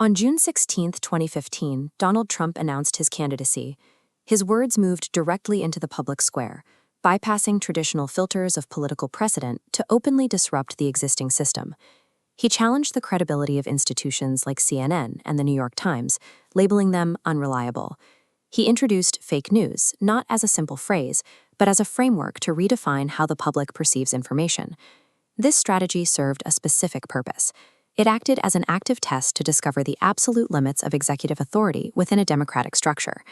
On June 16, 2015, Donald Trump announced his candidacy. His words moved directly into the public square, bypassing traditional filters of political precedent to openly disrupt the existing system. He challenged the credibility of institutions like CNN and the New York Times, labeling them unreliable. He introduced fake news, not as a simple phrase, but as a framework to redefine how the public perceives information. This strategy served a specific purpose. It acted as an active test to discover the absolute limits of executive authority within a democratic structure.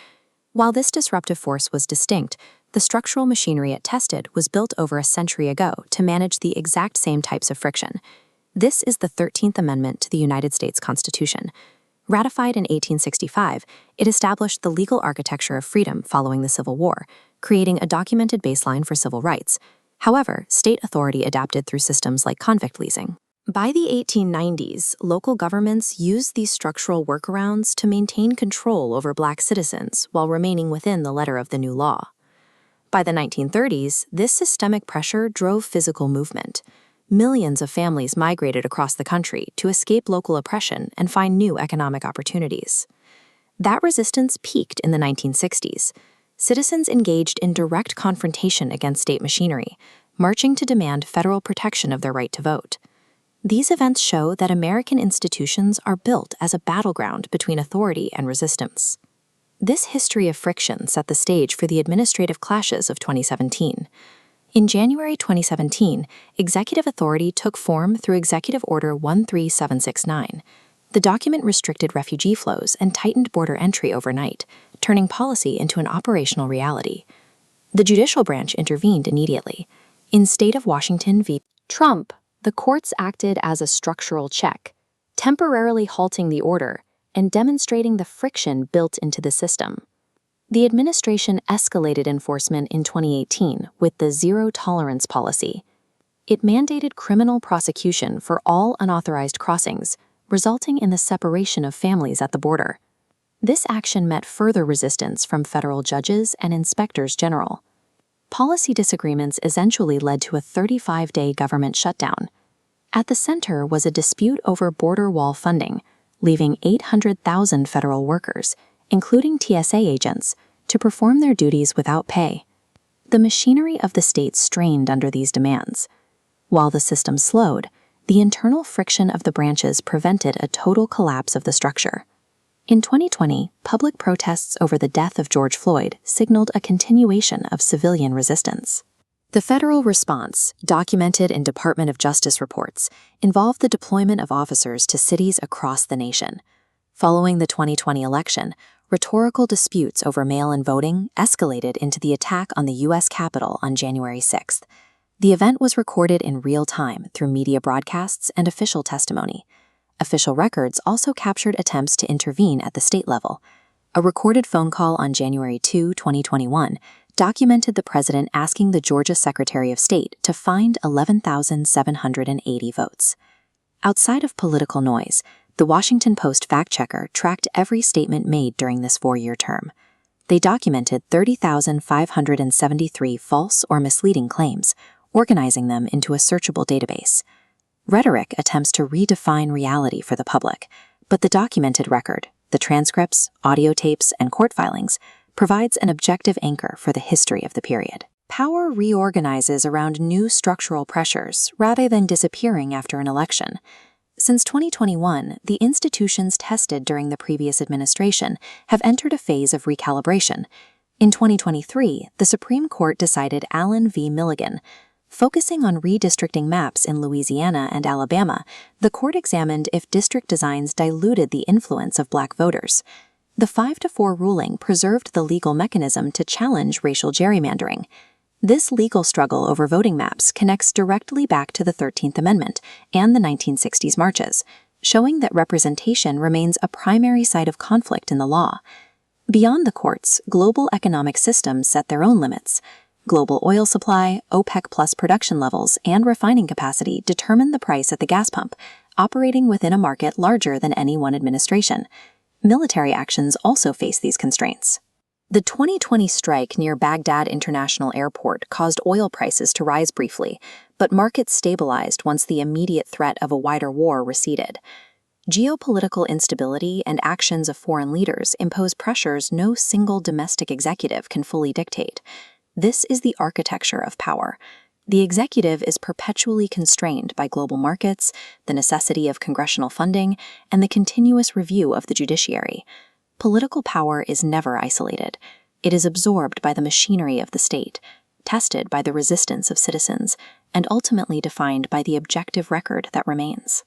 While this disruptive force was distinct, the structural machinery it tested was built over a century ago to manage the exact same types of friction. This is the 13th Amendment to the United States Constitution. Ratified in 1865, it established the legal architecture of freedom following the Civil War, creating a documented baseline for civil rights. However, state authority adapted through systems like convict leasing. By the 1890s, local governments used these structural workarounds to maintain control over Black citizens while remaining within the letter of the new law. By the 1930s, this systemic pressure drove physical movement. Millions of families migrated across the country to escape local oppression and find new economic opportunities. That resistance peaked in the 1960s. Citizens engaged in direct confrontation against state machinery, marching to demand federal protection of their right to vote. These events show that American institutions are built as a battleground between authority and resistance. This history of friction set the stage for the administrative clashes of 2017. In January 2017, executive authority took form through Executive Order 13769. The document restricted refugee flows and tightened border entry overnight, turning policy into an operational reality. The judicial branch intervened immediately. In State of Washington v. Trump, the courts acted as a structural check, temporarily halting the order and demonstrating the friction built into the system. The administration escalated enforcement in 2018 with the zero-tolerance policy. It mandated criminal prosecution for all unauthorized crossings, resulting in the separation of families at the border. This action met further resistance from federal judges and inspectors general. Policy disagreements eventually led to a 35-day government shutdown. At the center was a dispute over border wall funding, leaving 800,000 federal workers, including TSA agents, to perform their duties without pay. The machinery of the state strained under these demands. While the system slowed, the internal friction of the branches prevented a total collapse of the structure. In 2020, public protests over the death of George Floyd signaled a continuation of civilian resistance. The federal response, documented in Department of Justice reports, involved the deployment of officers to cities across the nation. Following the 2020 election, rhetorical disputes over mail-in voting escalated into the attack on the U.S. Capitol on January 6th. The event was recorded in real time through media broadcasts and official testimony. Official records also captured attempts to intervene at the state level. A recorded phone call on January 2, 2021, documented the president asking the Georgia Secretary of State to find 11,780 votes. Outside of political noise, the Washington Post fact-checker tracked every statement made during this 4-year term. They documented 30,573 false or misleading claims, organizing them into a searchable database. Rhetoric attempts to redefine reality for the public, but the documented record, the transcripts, audio tapes, and court filings, provides an objective anchor for the history of the period. Power reorganizes around new structural pressures rather than disappearing after an election. Since 2021, the institutions tested during the previous administration have entered a phase of recalibration. In 2023, the Supreme Court decided Allen v. Milligan. Focusing on redistricting maps in Louisiana and Alabama, the court examined if district designs diluted the influence of Black voters. The 5-4 ruling preserved the legal mechanism to challenge racial gerrymandering. This legal struggle over voting maps connects directly back to the 13th Amendment and the 1960s marches, showing that representation remains a primary site of conflict in the law. Beyond the courts, global economic systems set their own limits. Global oil supply, OPEC+ production levels, and refining capacity determine the price at the gas pump, operating within a market larger than any one administration. Military actions also face these constraints. The 2020 strike near Baghdad International Airport caused oil prices to rise briefly, but markets stabilized once the immediate threat of a wider war receded. Geopolitical instability and actions of foreign leaders impose pressures no single domestic executive can fully dictate. This is the architecture of power. The executive is perpetually constrained by global markets, the necessity of congressional funding, and the continuous review of the judiciary. Political power is never isolated. It is absorbed by the machinery of the state, tested by the resistance of citizens, and ultimately defined by the objective record that remains.